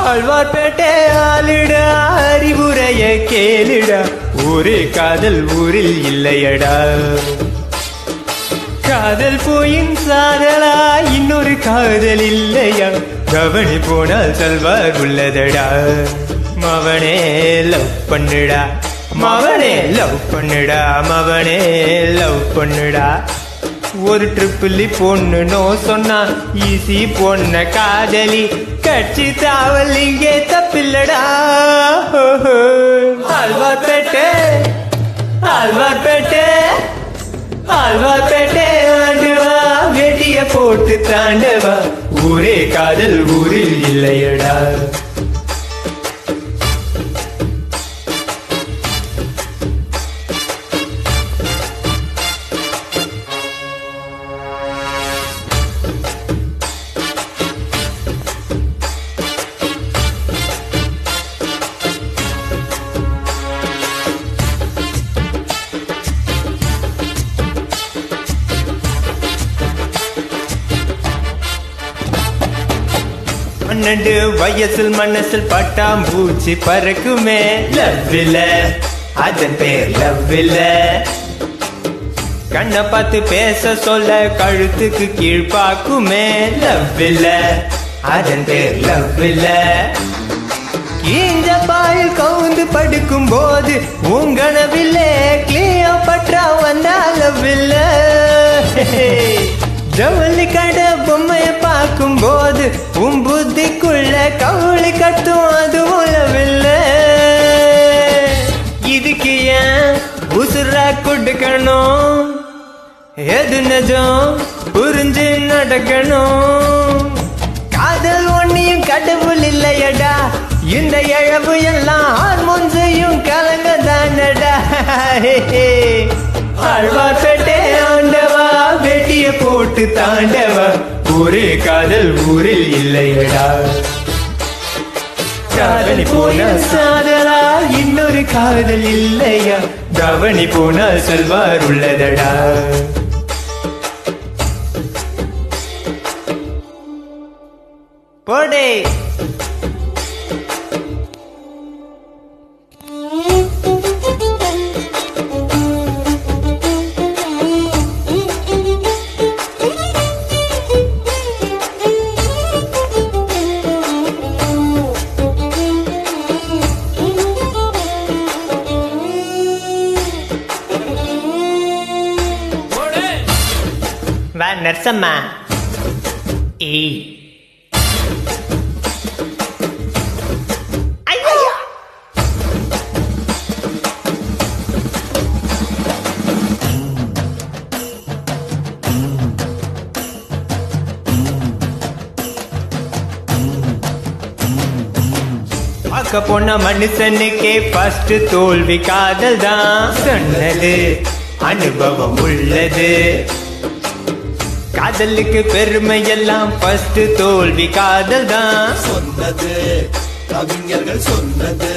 ஆழ்வார்பேட்டை ஆளுடா அறிவுரைய கேளுடா ஒரே காதல் ஊரில் இல்லையடா காதல் போயின் சாதலா இன்னொரு காதல் இல்லையா கவனி போனால் செல்வார் உள்ளதடா மவனே லவ் பண்ணுடா மவனே லவ் பண்ணுடா மவனே லவ் பண்ணுடா ஒரு ட்ரிப்பிள் பொண்ணு நோ சொன்னா ஈஸி பொண்ண காதலி கட்சி தாவல் இங்கே தப்பில்லடா ஆழ்வார்பேட்டை ஆழ்வார்பேட்டை ஆழ்வார்பேட்டை ஆண்டவா வெட்டிய போட்டு தாண்டவா ஊரே காதல் ஊரில் இல்லையடா பன்னெண்டு வயசில் மனசில் பட்டாம்பூச்சி பறக்குமே லவ் இல்ல அதன் பேர் லவ் இல்ல கண்ணை பார்த்து பேச சொல்ல கழுத்துக்கு கீழ்பாக்குமே லவ் இல்ல அதன் பேர் லவ் இல்ல கீஞ்ச பாயில் கவுந்து படுக்கும் போது உங்கனவில்லை கிளியோபட்ரா வந்தா லவ் இல்ல ஜவுளி கடை பொம்மைய பார்க்கும் போது உன் புத்திக்குள்ள கவுளி கட்டும் அது உழவில்லை இதுக்கு ஏன் உசுரா கொடுக்கணும் எது நஜம் புரிஞ்சு நடக்கணும் காதல் ஒன்னியும் கடவுள் இல்லையடா இந்த இழவு எல்லாம் ஹார்மோன் செய்யும் கலங்க தானடா ஆழ்வார்பேட்டை ஆண்டவா வெட்டிய போட்டு தாண்டவா ஒரே காதல் ஊரில் இல்லையடா காதலி போன சாதலா இன்னொரு காதல் இல்லையா கவனி போனால் செல்வார் உள்ளதடா போடே வா நர்சம்மா ஏய் பார்க்க போன மனுஷனுக்கே ஃபர்ஸ்ட் தோல்வி காதல் தான் சொன்னது அனுபவம் உள்ளது காதலுக்கு பெருமை எல்லாம் ஃபர்ஸ்ட் தோல்வி காதல் தான் சொன்னது கவிஞர்கள் சொன்னது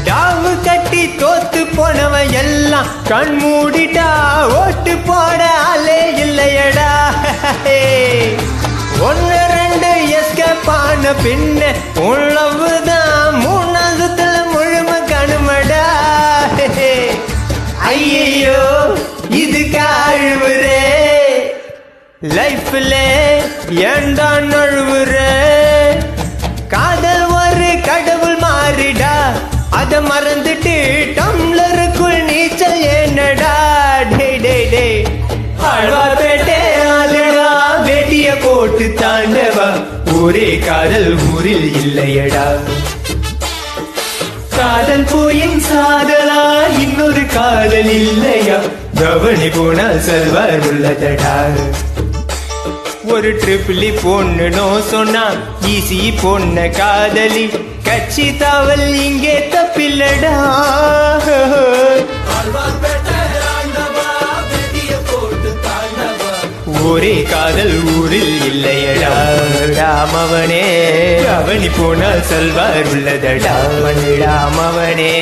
டாவு கட்டி தோத்து போனவன் எல்லாம் கண் மூடிட்டா ஓட்டு போட ஆளே இல்லையடா ஒன்னு ரெண்டு எஸ்கேப் ஆன பின்ன உள்ளவுதான் மூணாவதுல முழுமை கணுமடா ஐயோ இது காழுவுரே லைஃப்ல ஏண்டா நழுவுற காதல் ஒரு கடவுள் மாறிடா அத மறந்துட்டு டம்ளருக்குள் நீச்சல் என்னடா டே டே டே ஆழ்வார்பேட்டை ஆளுடா வெட்டிய போட்டு தாண்டவா ஒரே காதல் ஊரில் இல்லையடா காதல் போயின் சாதலா இன்னொரு காதல் இல்லையா கவனி போனால் செல்வார் உள்ளதடா ஒரு ட்ரிபிள் பொண்ணு நோ சொன்னா ஈஸி பொண்ண காதலி கட்சி தாவல் இங்கே தப்பில்லடா ஒரே காதல் ஊரில் இல்லையடா ராமவனே அவனி போனால் செல்வார் உள்ளதடா மணிடாமவனே